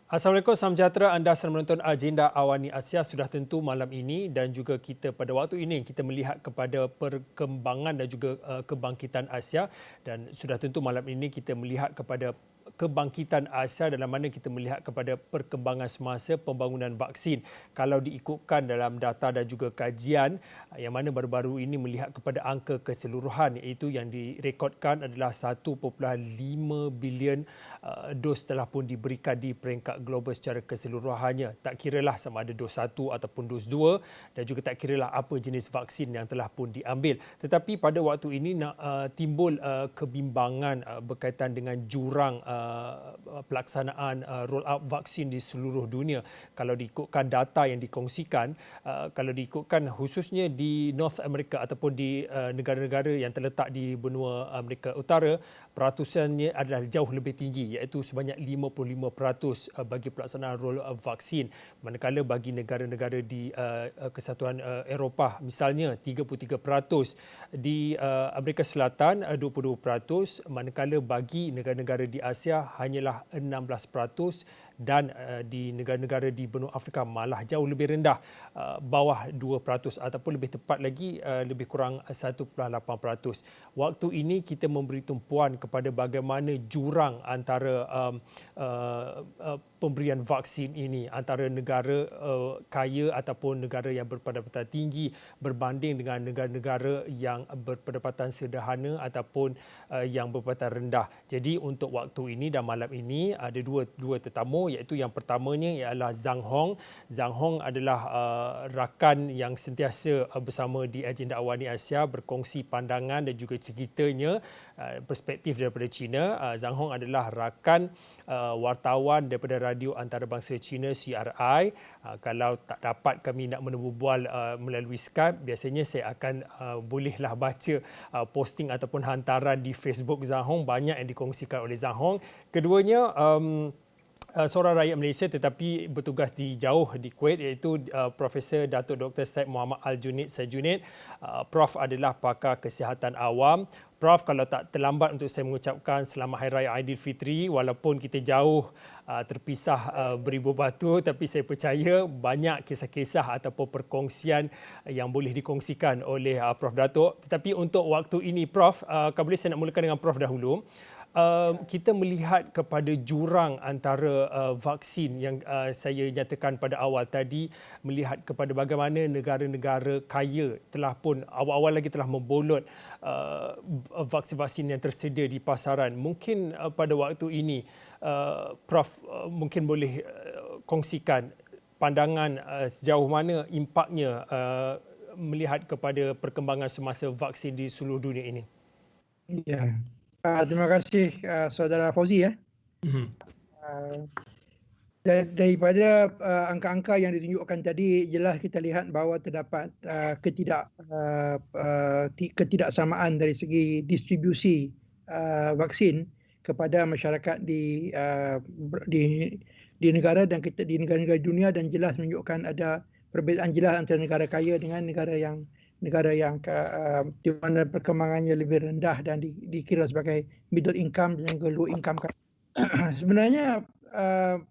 Assalamualaikum, salam sejahtera. Anda sedang menonton agenda Awani Asia. Sudah tentu malam ini dan juga kita pada waktu ini kita melihat kepada perkembangan dan juga kebangkitan Asia, dan sudah tentu malam ini kita melihat kepada kebangkitan Asia dalam mana kita melihat kepada perkembangan semasa pembangunan vaksin. Kalau diikutkan dalam data dan juga kajian yang mana baru-baru ini melihat kepada angka keseluruhan, iaitu yang direkodkan adalah 1.5 bilion dos telah pun diberikan di peringkat global secara keseluruhannya. Tak kiralah sama ada dos 1 ataupun dos 2 dan juga tak kiralah apa jenis vaksin yang telah pun diambil. Tetapi pada waktu ini timbul kebimbangan berkaitan dengan jurang pelaksanaan roll out vaksin di seluruh dunia. Kalau diikutkan data yang dikongsikan, kalau diikutkan khususnya di North America ataupun di negara-negara yang terletak di benua Amerika Utara, peratusannya adalah jauh lebih tinggi, iaitu sebanyak 55% bagi pelaksanaan roll out vaksin. Manakala bagi negara-negara di Kesatuan Eropah misalnya 33%, di Amerika Selatan 22%, manakala bagi negara-negara di Asia hanyalah 16%, dan di negara-negara di benua Afrika malah jauh lebih rendah, bawah 2% ataupun lebih tepat lagi lebih kurang 1.8%. Waktu ini kita memberi tumpuan kepada bagaimana jurang antara pemberian vaksin ini antara negara kaya ataupun negara yang berpendapatan tinggi berbanding dengan negara-negara yang berpendapatan sederhana ataupun yang berpendapatan rendah. Jadi untuk waktu ini dan malam ini ada dua tetamu, iaitu yang pertamanya ialah Zhang Hong. Zhang Hong adalah rakan yang sentiasa bersama di agenda Awani Asia, berkongsi pandangan dan juga ceritanya, perspektif daripada China. Zhang Hong adalah rakan wartawan daripada radio antarabangsa China CRI. Kalau tak dapat kami nak berbual melalui Skype, biasanya saya akan bolehlah baca posting ataupun hantaran di Facebook Zhang Hong, banyak yang dikongsikan oleh Zhang Hong. Keduanya seorang rakyat Malaysia tetapi bertugas di jauh di Kuwait, iaitu Profesor Datuk Dr. Syed Muhammad Al-Junid Syed. Prof adalah pakar kesihatan awam. Prof, kalau tak terlambat untuk saya mengucapkan selamat Hari Raya Aidilfitri, walaupun kita jauh terpisah beribu batu, tapi saya percaya banyak kisah-kisah ataupun perkongsian yang boleh dikongsikan oleh Prof Datuk. Tetapi untuk waktu ini Prof, kalau boleh saya nak mulakan dengan Prof dahulu. Kita melihat kepada jurang antara vaksin yang saya nyatakan pada awal tadi, melihat kepada bagaimana negara-negara kaya telah pun awal-awal lagi telah membolot vaksin-vaksin yang tersedia di pasaran. Mungkin pada waktu ini Prof mungkin boleh kongsikan pandangan sejauh mana impaknya melihat kepada perkembangan semasa vaksin di seluruh dunia ini. Ya. Terima kasih Saudara Fauzi ya. Daripada angka-angka yang ditunjukkan tadi, jelas kita lihat bahawa terdapat ketidaksamaan dari segi distribusi vaksin kepada masyarakat di negara dan di negara-negara dunia, dan jelas menunjukkan ada perbezaan jelas antara negara kaya dengan negara yang di mana perkembangannya lebih rendah dan dikira sebagai middle income dan juga low income. Sebenarnya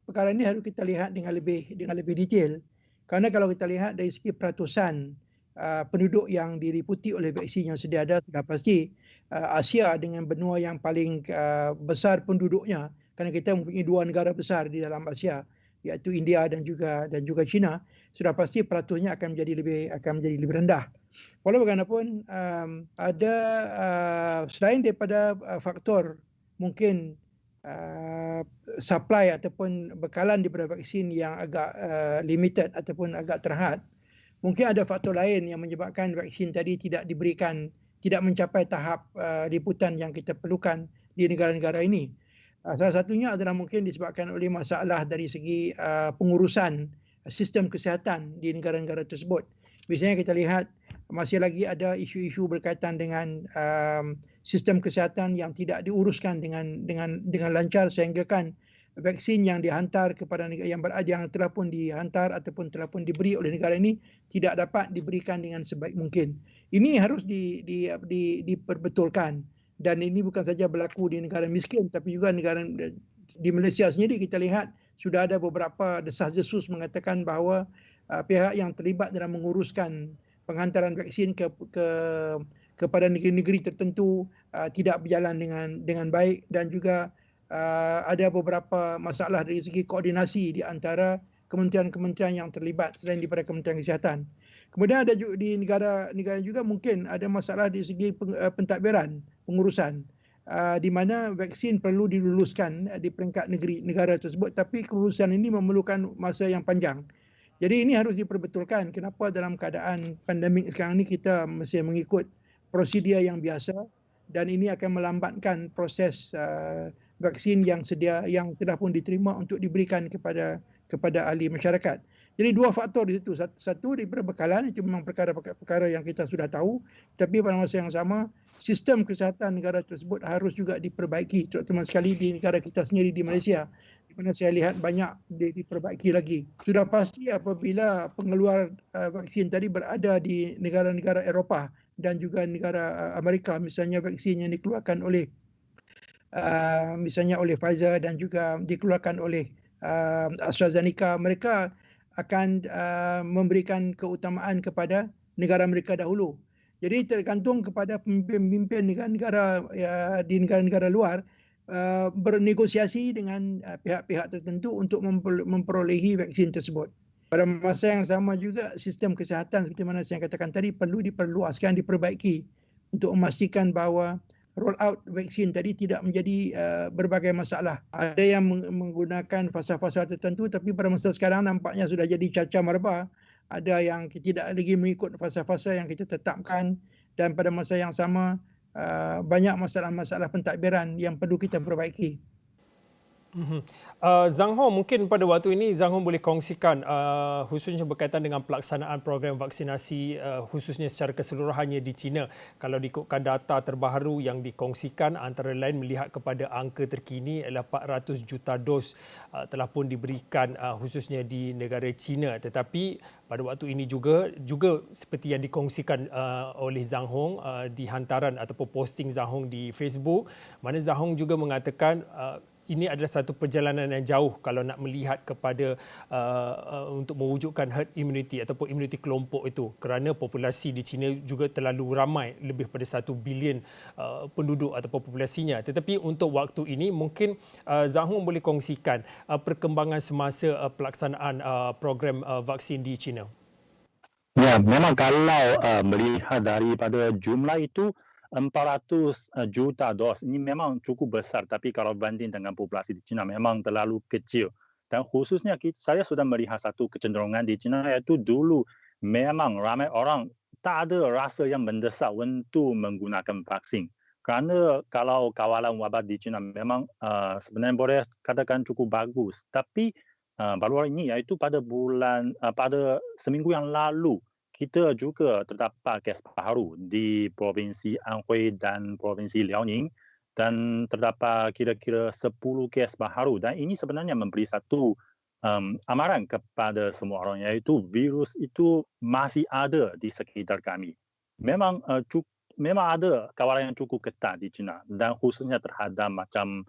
perkara ini harus kita lihat dengan lebih detail, kerana kalau kita lihat dari segi peratusan penduduk yang diliputi oleh vaksin yang sedia ada, sudah pasti Asia dengan benua yang paling besar penduduknya, kerana kita mempunyai dua negara besar di dalam Asia, iaitu India dan juga China, sudah pasti peratusnya akan menjadi lebih rendah. Walau bagaimanapun ada selain daripada faktor mungkin supply ataupun bekalan daripada vaksin yang agak limited ataupun agak terhad, mungkin ada faktor lain yang menyebabkan vaksin tadi tidak mencapai tahap liputan yang kita perlukan di negara-negara ini. Salah satunya adalah mungkin disebabkan oleh masalah dari segi pengurusan sistem kesihatan di negara-negara tersebut. Biasanya kita lihat masih lagi ada isu-isu berkaitan dengan sistem kesihatan yang tidak diuruskan dengan lancar, sehingga kan vaksin yang dihantar kepada negara yang telah pun dihantar ataupun telah pun diberi oleh negara ini tidak dapat diberikan dengan sebaik mungkin. Ini harus diperbetulkan, dan ini bukan saja berlaku di negara miskin, tapi juga negara di Malaysia sendiri. Kita lihat sudah ada beberapa desas-desus mengatakan bahawa pihak yang terlibat dalam menguruskan penghantaran vaksin kepada negeri-negeri tertentu tidak berjalan dengan baik, dan juga ada beberapa masalah dari segi koordinasi di antara kementerian-kementerian yang terlibat selain daripada Kementerian Kesihatan. Kemudian ada juga di negara-negara juga mungkin ada masalah di segi pentadbiran, pengurusan, di mana vaksin perlu diluluskan di peringkat negara tersebut, tapi kelulusan ini memerlukan masa yang panjang. Jadi ini harus diperbetulkan kenapa dalam keadaan pandemik sekarang ni kita mesti mengikut prosedur yang biasa, dan ini akan melambatkan proses vaksin yang telah pun diterima untuk diberikan kepada ahli masyarakat. Jadi dua faktor di situ. Satu daripada bekalan, itu memang perkara yang kita sudah tahu, tapi pada masa yang sama sistem kesihatan negara tersebut harus juga diperbaiki, terutama sekali di negara kita sendiri di Malaysia, di mana saya lihat banyak diperbaiki lagi. Sudah pasti apabila pengeluar vaksin tadi berada di negara-negara Eropah dan juga negara Amerika, misalnya vaksin yang dikeluarkan oleh misalnya oleh Pfizer dan juga dikeluarkan oleh AstraZeneca, mereka akan memberikan keutamaan kepada negara mereka dahulu. Jadi tergantung kepada pemimpin negara-negara di negara-negara luar bernegosiasi dengan pihak-pihak tertentu untuk memperolehi vaksin tersebut. Pada masa yang sama juga sistem kesihatan seperti mana saya katakan tadi perlu diperluaskan, diperbaiki untuk memastikan bahawa roll out vaksin tadi tidak menjadi berbagai masalah. Ada yang menggunakan fasa-fasa tertentu, tapi pada masa sekarang nampaknya sudah jadi cacah marba. Ada yang tidak lagi mengikut fasa-fasa yang kita tetapkan, dan pada masa yang sama banyak masalah-masalah pentadbiran yang perlu kita perbaiki. Zhang Hong, mungkin pada waktu ini Zhang Hong boleh kongsikan khususnya berkaitan dengan pelaksanaan program vaksinasi khususnya secara keseluruhannya di China. Kalau diikutkan data terbaru yang dikongsikan, antara lain melihat kepada angka terkini adalah 400 juta dos telah pun diberikan khususnya di negara China. Tetapi pada waktu ini juga seperti yang dikongsikan oleh Zhang Hong di hantaran ataupun posting Zhang Hong di Facebook, mana Zhang Hong juga mengatakan ini adalah satu perjalanan yang jauh kalau nak melihat kepada untuk mewujudkan herd immunity ataupun immunity kelompok itu, kerana populasi di China juga terlalu ramai, lebih pada 1 bilion penduduk ataupun populasinya. Tetapi untuk waktu ini mungkin Zhang Hong boleh kongsikan perkembangan semasa pelaksanaan program vaksin di China. Ya, memang kalau melihat daripada jumlah itu 400 juta dos ini memang cukup besar, tapi kalau banding dengan populasi di China memang terlalu kecil. Dan khususnya saya sudah melihat satu kecenderungan di China, iaitu dulu memang ramai orang tak ada rasa yang mendesak untuk menggunakan vaksin. Kerana kalau kawalan wabak di China memang sebenarnya boleh katakan cukup bagus. Tapi baru-baru ini, iaitu pada seminggu yang lalu, kita juga terdapat kes baru di Provinsi Anhui dan Provinsi Liaoning, dan terdapat kira-kira 10 kes baru. Dan ini sebenarnya memberi satu amaran kepada semua orang, iaitu virus itu masih ada di sekitar kami. Memang ada kawalan yang cukup ketat di China, dan khususnya terhadap macam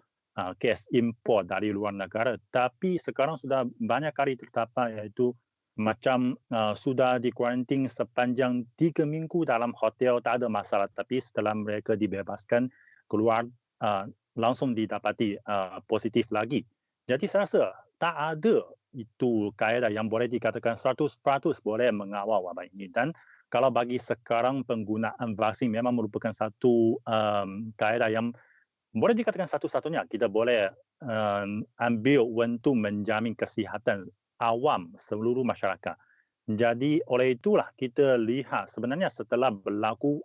kes import dari luar negara. Tapi sekarang sudah banyak kali terdapat, iaitu macam sudah dikuarantin sepanjang 3 minggu dalam hotel, tak ada masalah. Tapi setelah mereka dibebaskan keluar, langsung didapati positif lagi. Jadi saya rasa tak ada itu kaedah yang boleh dikatakan 100% boleh mengawal wabak ini. Dan kalau bagi sekarang penggunaan vaksin memang merupakan satu kaedah yang boleh dikatakan satu-satunya kita boleh ambil untuk menjamin kesihatan awam seluruh masyarakat. Jadi oleh itulah kita lihat sebenarnya setelah berlaku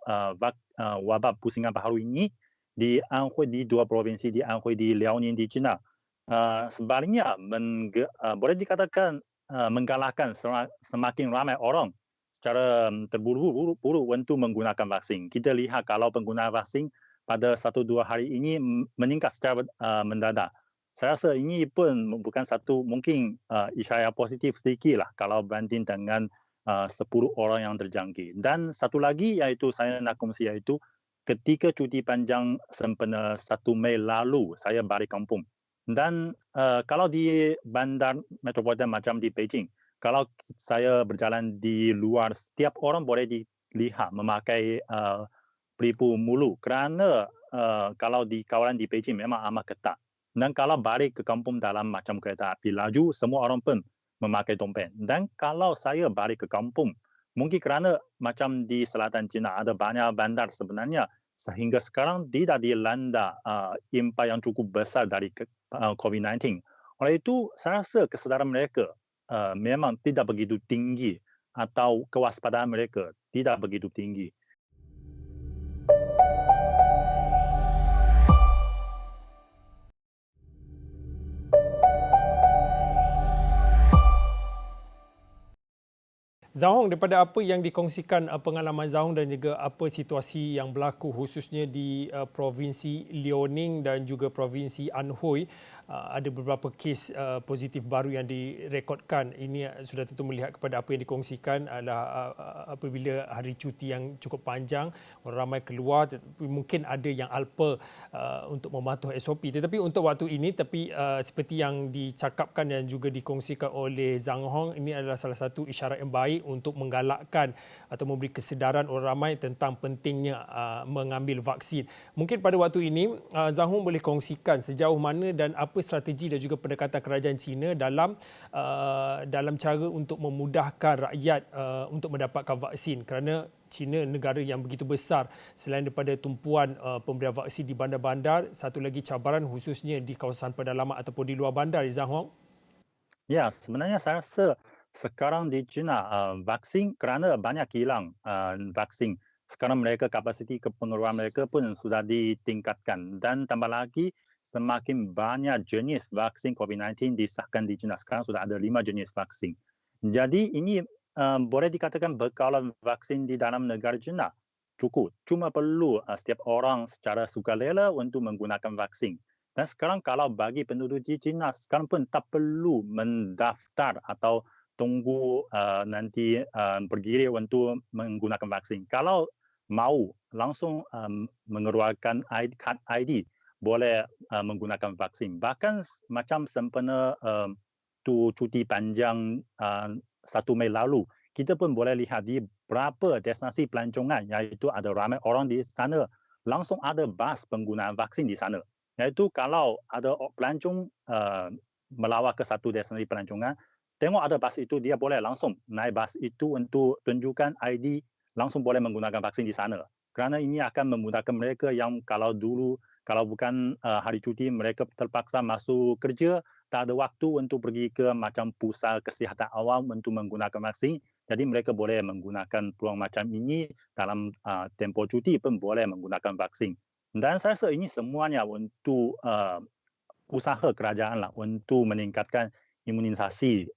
wabak pusingan baru ini di Anhui, di dua provinsi di Anhui, di Liaoning, di China, sebaliknya boleh dikatakan menggalakkan semakin ramai orang secara terburu-buru untuk menggunakan vaksin. Kita lihat kalau penggunaan vaksin pada 1-2 hari ini meningkat secara mendadak. Saya rasa ini pun bukan satu mungkin isyarat positif sedikit lah kalau banding dengan 10 orang yang terjangkit. Dan satu lagi iaitu saya nak kongsi, iaitu ketika cuti panjang sempena 1 Mei lalu saya balik kampung. Dan kalau di bandar metropolitan macam di Beijing, kalau saya berjalan di luar, setiap orang boleh dilihat memakai pelipur mulut kerana kalau di kawalan di Beijing memang amat ketat. Dan kalau balik ke kampung dalam macam kereta api laju, semua orang pun memakai dompet. Dan kalau saya balik ke kampung, mungkin kerana macam di selatan China ada banyak bandar sebenarnya, sehingga sekarang tidak dilanda impak yang cukup besar dari COVID-19. Oleh itu, saya rasa kesedaran mereka memang tidak begitu tinggi atau kewaspadaan mereka tidak begitu tinggi. Zahong, daripada apa yang dikongsikan pengalaman Zahong dan juga apa situasi yang berlaku khususnya di Provinsi Liaoning dan juga Provinsi Anhui, ada beberapa kes positif baru yang direkodkan. Ini sudah tentu melihat kepada apa yang dikongsikan adalah apabila hari cuti yang cukup panjang, orang ramai keluar, mungkin ada yang alpa untuk mematuhi SOP. Tetapi untuk waktu ini, seperti yang dicakapkan dan juga dikongsikan oleh Zhang Hong, ini adalah salah satu isyarat yang baik untuk menggalakkan atau memberi kesedaran orang ramai tentang pentingnya mengambil vaksin. Mungkin pada waktu ini Zhang Hong boleh kongsikan sejauh mana dan apa strategi dan juga pendekatan kerajaan China dalam cara untuk memudahkan rakyat untuk mendapatkan vaksin, kerana China negara yang begitu besar. Selain daripada tumpuan pemberian vaksin di bandar-bandar, satu lagi cabaran khususnya di kawasan pedalaman ataupun di luar bandar, Zhang Hong. Ya, sebenarnya saya rasa sekarang di China vaksin kerana banyak hilang vaksin. Sekarang mereka kapasiti pengeluaran mereka pun sudah ditingkatkan dan tambah lagi semakin banyak jenis vaksin COVID-19 disahkan di China. Sekarang sudah ada 5 jenis vaksin. Jadi ini boleh dikatakan bekalan vaksin di dalam negara China cukup. Cuma perlu setiap orang secara sukarela untuk menggunakan vaksin. Dan sekarang kalau bagi penduduk di China, sekarang pun tak perlu mendaftar atau tunggu nanti bergilir untuk menggunakan vaksin. Kalau mau langsung mengeluarkan kad ID, boleh menggunakan vaksin. Bahkan macam sempena cuti panjang 1 Mei lalu, kita pun boleh lihat di berapa destinasi pelancongan, iaitu ada ramai orang di sana, langsung ada bas penggunaan vaksin di sana. Iaitu kalau ada pelancong melawat ke satu destinasi pelancongan, tengok ada bas itu, dia boleh langsung naik bas itu untuk tunjukkan ID, langsung boleh menggunakan vaksin di sana. Kerana ini akan memudahkan mereka yang kalau bukan hari cuti, mereka terpaksa masuk kerja, tak ada waktu untuk pergi ke macam pusat kesihatan awam untuk menggunakan vaksin. Jadi mereka boleh menggunakan peluang macam ini dalam tempoh cuti pun boleh menggunakan vaksin. Dan saya rasa ini semuanya untuk usaha kerajaan lah untuk meningkatkan imunisasi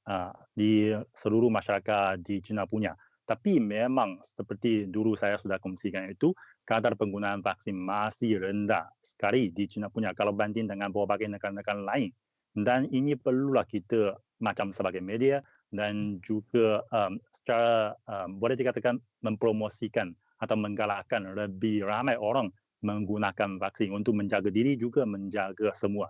di seluruh masyarakat di China punya. Tapi memang seperti dulu saya sudah kongsikan itu, kadar penggunaan vaksin masih rendah sekali di China punya kalau banding dengan berbagai negara-negara lain. Dan ini perlulah kita macam sebagai media dan juga secara boleh dikatakan mempromosikan atau menggalakkan lebih ramai orang menggunakan vaksin untuk menjaga diri juga menjaga semua.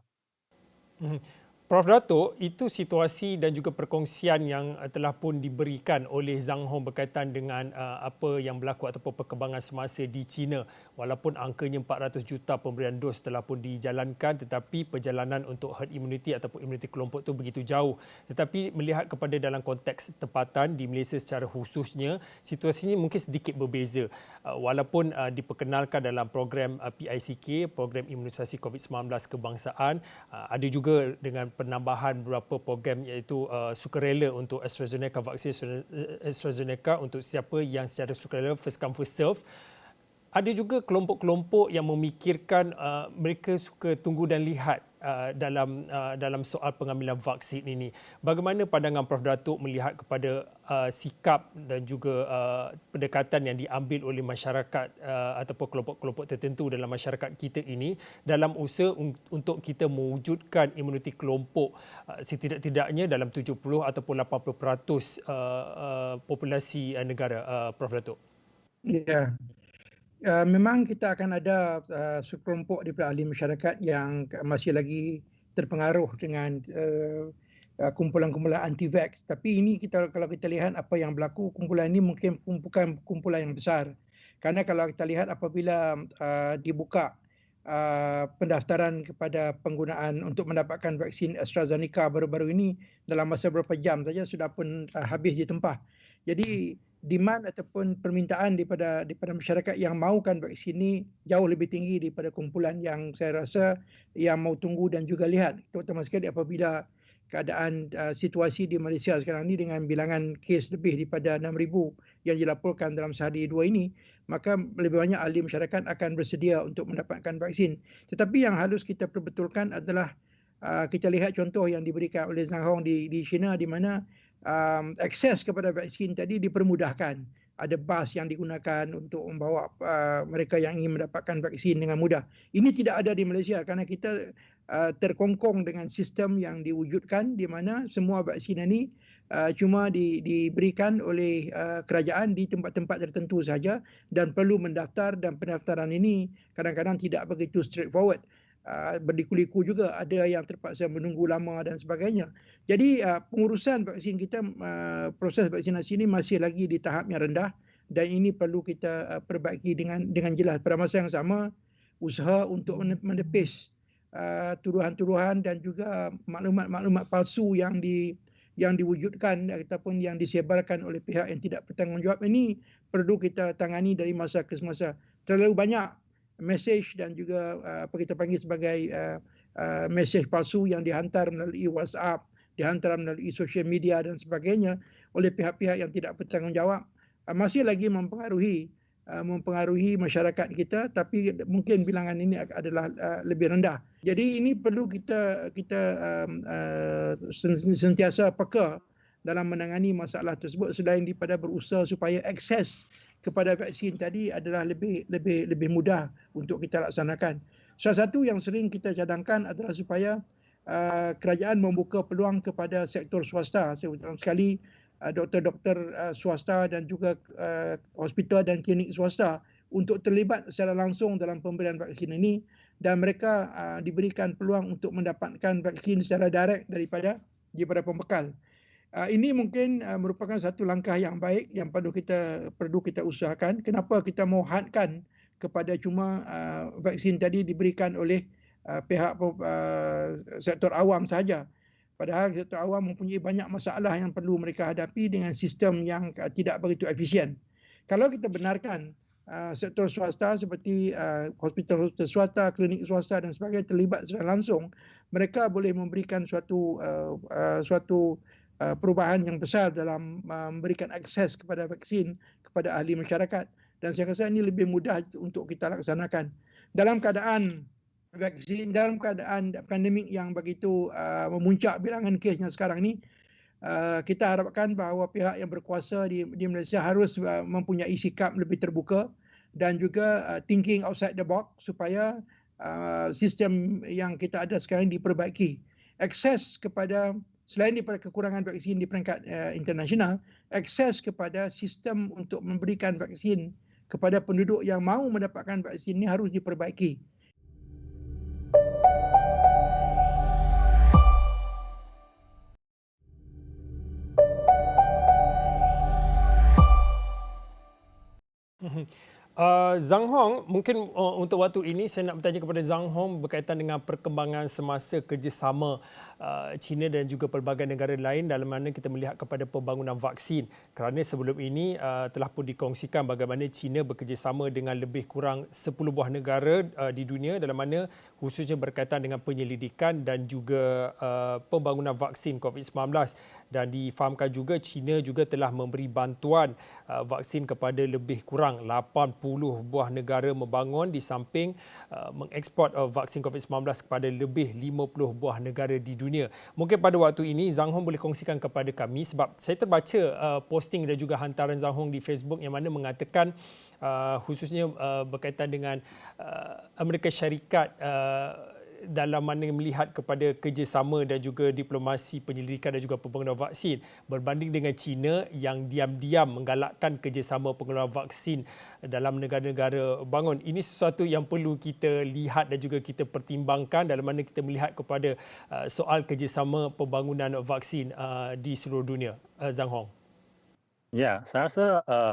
Prof. Dato', itu situasi dan juga perkongsian yang telah pun diberikan oleh Zhang Hong berkaitan dengan apa yang berlaku ataupun perkembangan semasa di China. Walaupun angkanya 400 juta pemberian dos telah pun dijalankan, tetapi perjalanan untuk herd immunity ataupun immunity kelompok itu begitu jauh. Tetapi melihat kepada dalam konteks tempatan di Malaysia secara khususnya, situasi ini mungkin sedikit berbeza. Walaupun diperkenalkan dalam program PICK, program imunisasi COVID-19 kebangsaan, ada juga dengan penambahan beberapa program iaitu sukarela untuk AstraZeneca, vaksin AstraZeneca untuk siapa yang secara sukarela first come first serve. Ada juga kelompok-kelompok yang memikirkan mereka suka tunggu dan lihat dalam soal pengambilan vaksin ini. Bagaimana pandangan Prof. Datuk melihat kepada sikap dan juga pendekatan yang diambil oleh masyarakat ataupun kelompok-kelompok tertentu dalam masyarakat kita ini dalam usaha untuk kita mewujudkan imuniti kelompok setidak-tidaknya dalam 70 ataupun 80% populasi negara, Prof. Datuk? Ya. Memang kita akan ada sekelompok daripada ahli masyarakat yang masih lagi terpengaruh dengan kumpulan-kumpulan anti-vax. Tapi ini kalau kita lihat apa yang berlaku, kumpulan ini mungkin bukan kumpulan yang besar. Karena kalau kita lihat apabila dibuka pendaftaran kepada penggunaan untuk mendapatkan vaksin AstraZeneca baru-baru ini, dalam masa beberapa jam saja sudah pun habis ditempah. Jadi demand ataupun permintaan daripada masyarakat yang mahukan vaksin ini jauh lebih tinggi daripada kumpulan yang saya rasa yang mau tunggu dan juga lihat, terutama sekali apabila keadaan situasi di Malaysia sekarang ini dengan bilangan kes lebih daripada 6,000 yang dilaporkan dalam sehari dua ini, maka lebih banyak ahli masyarakat akan bersedia untuk mendapatkan vaksin. Tetapi yang harus kita perbetulkan adalah kita lihat contoh yang diberikan oleh Zhang Hong di China, di mana akses kepada vaksin tadi dipermudahkan. Ada bas yang digunakan untuk membawa mereka yang ingin mendapatkan vaksin dengan mudah. Ini tidak ada di Malaysia kerana kita terkongkong dengan sistem yang diwujudkan di mana semua vaksin ini cuma diberikan oleh kerajaan di tempat-tempat tertentu saja dan perlu mendaftar, dan pendaftaran ini kadang-kadang tidak begitu straightforward. Berliku-liku juga, ada yang terpaksa menunggu lama dan sebagainya. Jadi pengurusan vaksin kita, proses vaksinasi ini masih lagi di tahap yang rendah, dan ini perlu kita perbaiki dengan jelas. Pada masa yang sama, usaha untuk menepis tuduhan-tuduhan dan juga maklumat-maklumat palsu yang diwujudkan ataupun yang disebarkan oleh pihak yang tidak bertanggungjawab ini perlu kita tangani dari masa ke semasa. Terlalu banyak mesej dan juga apa kita panggil sebagai mesej palsu yang dihantar melalui WhatsApp, dihantar melalui sosial media dan sebagainya oleh pihak-pihak yang tidak bertanggungjawab, masih lagi mempengaruhi masyarakat kita, tapi mungkin bilangan ini adalah lebih rendah. Jadi ini perlu kita sentiasa peka dalam menangani masalah tersebut, selain daripada berusaha supaya akses kepada vaksin tadi adalah lebih mudah untuk kita laksanakan. Salah satu yang sering kita cadangkan adalah supaya kerajaan membuka peluang kepada sektor swasta, terutama sekali doktor-doktor swasta dan juga hospital dan klinik swasta untuk terlibat secara langsung dalam pemberian vaksin ini, dan mereka diberikan peluang untuk mendapatkan vaksin secara direct daripada pembekal. Ini mungkin merupakan satu langkah yang baik yang perlu kita usahakan. Kenapa kita mau hadkan kepada cuma vaksin tadi diberikan oleh pihak sektor awam saja? Padahal sektor awam mempunyai banyak masalah yang perlu mereka hadapi dengan sistem yang tidak begitu efisien. Kalau kita benarkan sektor swasta seperti hospital swasta, klinik swasta dan sebagainya terlibat secara langsung, mereka boleh memberikan suatu perubahan yang besar dalam memberikan akses kepada vaksin kepada ahli masyarakat. Dan saya rasa ini lebih mudah untuk kita laksanakan. Dalam keadaan pandemik yang begitu memuncak bilangan kesnya sekarang ini, kita harapkan bahawa pihak yang berkuasa di Malaysia harus mempunyai sikap lebih terbuka dan juga thinking outside the box supaya sistem yang kita ada sekarang diperbaiki. Akses kepada, selain daripada kekurangan vaksin di peringkat internasional, akses kepada sistem untuk memberikan vaksin kepada penduduk yang mahu mendapatkan vaksin ini harus diperbaiki. Zhang Hong, mungkin untuk waktu ini saya nak bertanya kepada Zhang Hong berkaitan dengan perkembangan semasa kerjasama China dan juga pelbagai negara lain dalam mana kita melihat kepada pembangunan vaksin. Kerana sebelum ini telah pun dikongsikan bagaimana China bekerjasama dengan lebih kurang 10 buah negara di dunia dalam mana khususnya berkaitan dengan penyelidikan dan juga pembangunan vaksin COVID-19. Dan difahamkan juga China juga telah memberi bantuan vaksin kepada lebih kurang 80 buah negara membangun di samping mengeksport vaksin COVID-19 kepada lebih 50 buah negara di dunia. Mungkin pada waktu ini Zhang Hong boleh kongsikan kepada kami sebab saya terbaca posting dan juga hantaran Zhang Hong di Facebook yang mana mengatakan khususnya berkaitan dengan Amerika Syarikat dalam mana melihat kepada kerjasama dan juga diplomasi penyelidikan dan juga pembangunan vaksin berbanding dengan China yang diam-diam menggalakkan kerjasama pengeluaran vaksin dalam negara-negara bangun. Ini sesuatu yang perlu kita lihat dan juga kita pertimbangkan dalam mana kita melihat kepada soal kerjasama pembangunan vaksin di seluruh dunia. Zhang Hong. Ya, saya rasa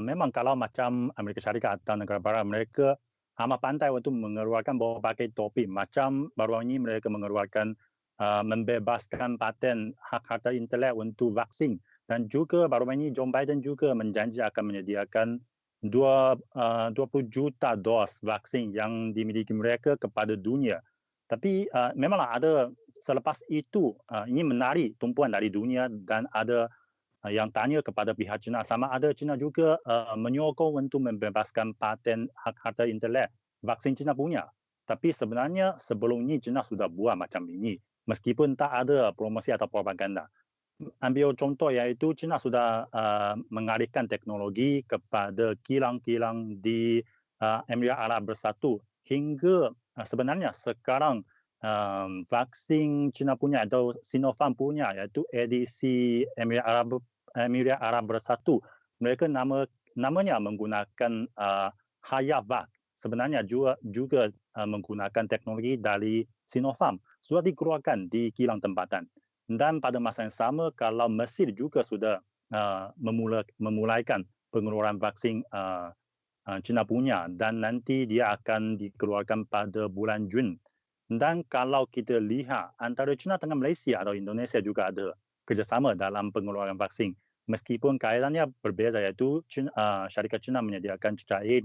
memang kalau macam Amerika Syarikat atau negara barat, mereka amat pandai untuk mengeluarkan berbagai topik. Macam baru ini mereka mengeluarkan membebaskan paten hak harta intelek untuk vaksin. Dan juga baru ini Joe Biden juga menjanji akan menyediakan 20 juta dos vaksin yang dimiliki mereka kepada dunia. Tapi memanglah ada selepas itu, ini menarik tumpuan dari dunia dan ada yang tanya kepada pihak China sama ada China juga menyokong untuk membebaskan paten hak harta intelek vaksin China punya. Tapi sebenarnya sebelum ini China sudah buat macam ini meskipun tak ada promosi atau propaganda. Ambil contoh iaitu China sudah mengalihkan teknologi kepada kilang-kilang di Emirat Arab Bersatu hingga sebenarnya sekarang vaksin China punya atau Sinopharm punya iaitu edisi Emirat Arab Bersatu, mereka namanya menggunakan Hayavac. Sebenarnya juga menggunakan teknologi dari Sinopharm. Sudah dikeluarkan di kilang tempatan. Dan pada masa yang sama, kalau Mesir juga sudah memulaikan pengeluaran vaksin China punya dan nanti dia akan dikeluarkan pada bulan Jun. Dan kalau kita lihat antara China dengan Malaysia atau Indonesia juga ada kerjasama dalam pengeluaran vaksin. Meskipun kaedannya berbeza iaitu syarikat China menyediakan cair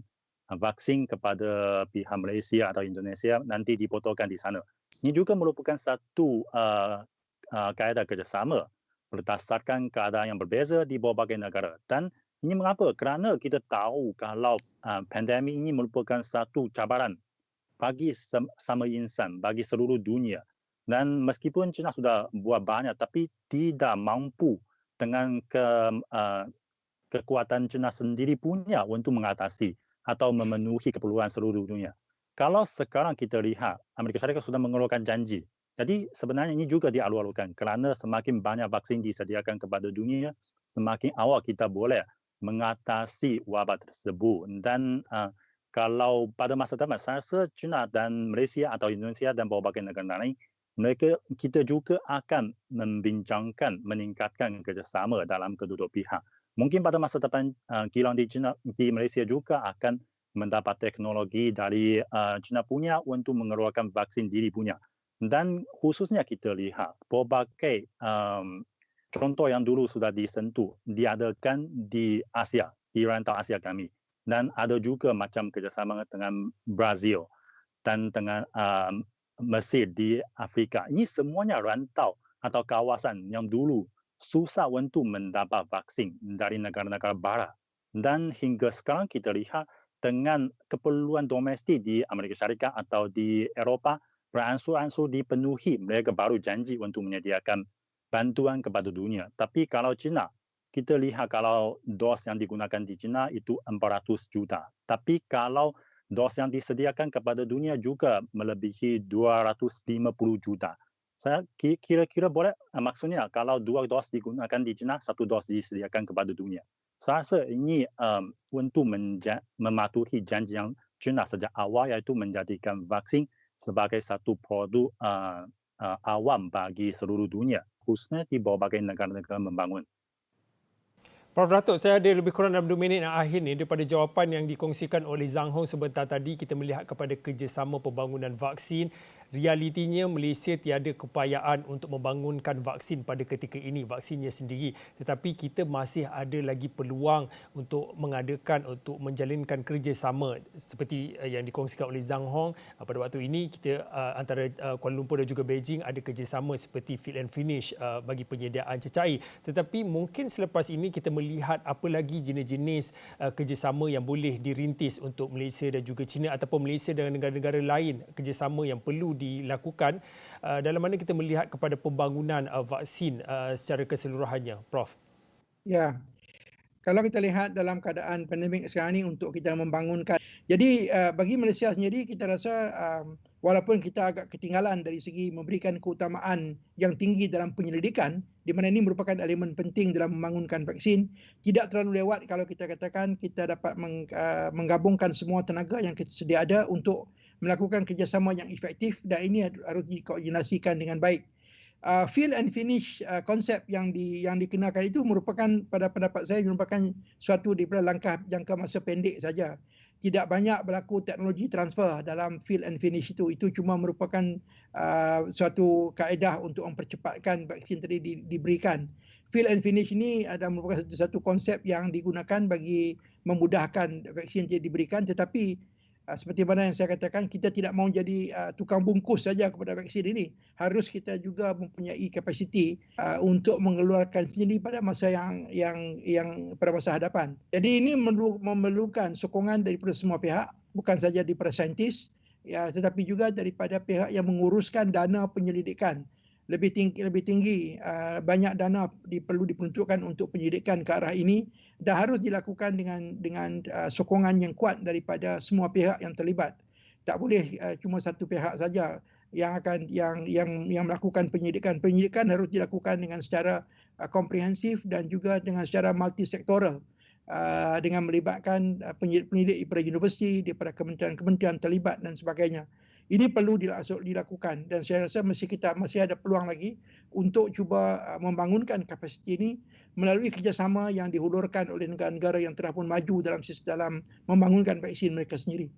vaksin kepada pihak Malaysia atau Indonesia nanti dipotongkan di sana. Ini juga merupakan satu kaedah kerjasama berdasarkan keadaan yang berbeza di berbagai negara. Dan ini mengapa? Kerana kita tahu kalau pandemik ini merupakan satu cabaran bagi sama insan, bagi seluruh dunia. Dan meskipun China sudah buat banyak tapi tidak mampu dengan kekuatan China sendiri punya untuk mengatasi atau memenuhi keperluan seluruh dunia. Kalau sekarang kita lihat, Amerika Syarikat sudah mengeluarkan janji. Jadi sebenarnya ini juga dialu-alukan kerana semakin banyak vaksin disediakan kepada dunia, semakin awal kita boleh mengatasi wabak tersebut. Dan kalau pada masa depan, saya rasa China dan Malaysia atau Indonesia dan berbagai negara lain, kita juga akan membincangkan, meningkatkan kerjasama dalam kedua-dua pihak. Mungkin pada masa depan kilang di Malaysia juga akan mendapat teknologi dari China punya untuk mengeluarkan vaksin diri punya. Dan khususnya kita lihat berbagai contoh yang dulu sudah disentuh, diadakan di Asia, di rantau Asia kami. Dan ada juga macam kerjasama dengan Brazil dan dengan Mesir di Afrika. Ini semuanya rantau atau kawasan yang dulu susah untuk mendapat vaksin dari negara-negara barat. Dan hingga sekarang kita lihat dengan keperluan domestik di Amerika Syarikat atau di Eropah, beransur-ansur dipenuhi. Mereka baru janji untuk menyediakan bantuan kepada dunia. Tapi kalau China, kita lihat kalau dos yang digunakan di China itu 400 juta. Tapi kalau dos yang disediakan kepada dunia juga melebihi 250 juta. Saya kira-kira boleh, maksudnya kalau 2 dos digunakan di China, 1 dos disediakan kepada dunia. Saya rasa ini untuk mematuhi janji yang China sejak awal iaitu menjadikan vaksin sebagai satu produk awam bagi seluruh dunia, khususnya di berbagai negara-negara membangun. Prof. Datuk, saya ada lebih kurang dalam 2 minit yang akhir ni daripada jawapan yang dikongsikan oleh Zhang Hong sebentar tadi. Kita melihat kepada kerjasama pembangunan vaksin. Realitinya Malaysia tiada keupayaan untuk membangunkan vaksin pada ketika ini, vaksinnya sendiri. Tetapi kita masih ada lagi peluang untuk mengadakan, untuk menjalinkan kerjasama seperti yang dikongsikan oleh Zhang Hong. Pada waktu ini kita antara Kuala Lumpur dan juga Beijing ada kerjasama seperti fill and finish bagi penyediaan cecair. Tetapi mungkin selepas ini kita melihat apa lagi jenis-jenis kerjasama yang boleh dirintis untuk Malaysia dan juga China ataupun Malaysia dengan negara-negara lain, kerjasama yang perlu dilakukan dalam mana kita melihat kepada pembangunan vaksin secara keseluruhannya, Prof. Ya, kalau kita lihat dalam keadaan pandemik sekarang ini untuk kita membangunkan. Jadi bagi Malaysia sendiri kita rasa walaupun kita agak ketinggalan dari segi memberikan keutamaan yang tinggi dalam penyelidikan, di mana ini merupakan elemen penting dalam membangunkan vaksin, tidak terlalu lewat kalau kita katakan kita dapat menggabungkan semua tenaga yang kita sedia ada untuk melakukan kerjasama yang efektif, dan ini harus dikoordinasikan dengan baik. Fill and finish konsep yang dikenakan itu merupakan, pada pendapat saya, merupakan suatu daripada langkah jangka masa pendek saja. Tidak banyak berlaku teknologi transfer dalam fill and finish itu. Itu cuma merupakan suatu kaedah untuk mempercepatkan vaksin tadi diberikan. Fill and finish ini adalah merupakan satu konsep yang digunakan bagi memudahkan vaksin diberikan, tetapi seperti mana yang saya katakan, kita tidak mahu jadi tukang bungkus saja kepada vaksin ini. Harus kita juga mempunyai kapasiti untuk mengeluarkan sendiri pada masa yang pada masa hadapan. Jadi ini memerlukan sokongan daripada semua pihak, bukan saja daripada saintis, ya, tetapi juga daripada pihak yang menguruskan dana penyelidikan. Lebih tinggi, banyak dana perlu diperuntukkan untuk penyelidikan ke arah ini, dan harus dilakukan dengan sokongan yang kuat daripada semua pihak yang terlibat. Tak boleh cuma satu pihak saja yang melakukan penyelidikan. Penyelidikan harus dilakukan dengan secara komprehensif dan juga dengan secara multisektoral, dengan melibatkan penyelidik daripada universiti, daripada kementerian-kementerian terlibat dan sebagainya. Ini perlu dilakukan, dan saya rasa masih ada peluang lagi untuk cuba membangunkan kapasiti ini melalui kerjasama yang dihulurkan oleh negara-negara yang telah pun maju dalam membangunkan vaksin mereka sendiri.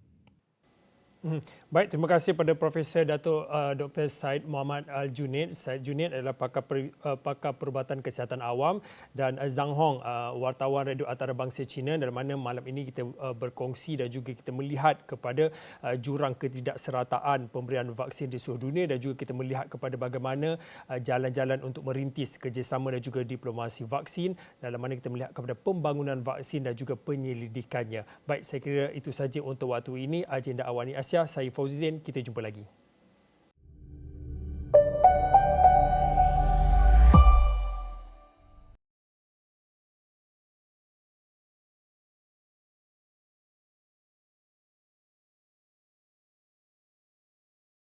Baik, terima kasih pada Profesor Dato' Dr. Syed Muhammad Al-Junaid. Syed Junaid adalah pakar perubatan kesihatan awam, dan Zhang Hong, wartawan radio antarabangsa China, dalam mana malam ini kita berkongsi dan juga kita melihat kepada jurang ketidakserataan pemberian vaksin di seluruh dunia, dan juga kita melihat kepada bagaimana jalan-jalan untuk merintis kerjasama dan juga diplomasi vaksin, dalam mana kita melihat kepada pembangunan vaksin dan juga penyelidikannya. Baik, saya kira itu saja untuk waktu ini. Agenda Awani Asia. Saya Fauzi Zain, kita jumpa lagi.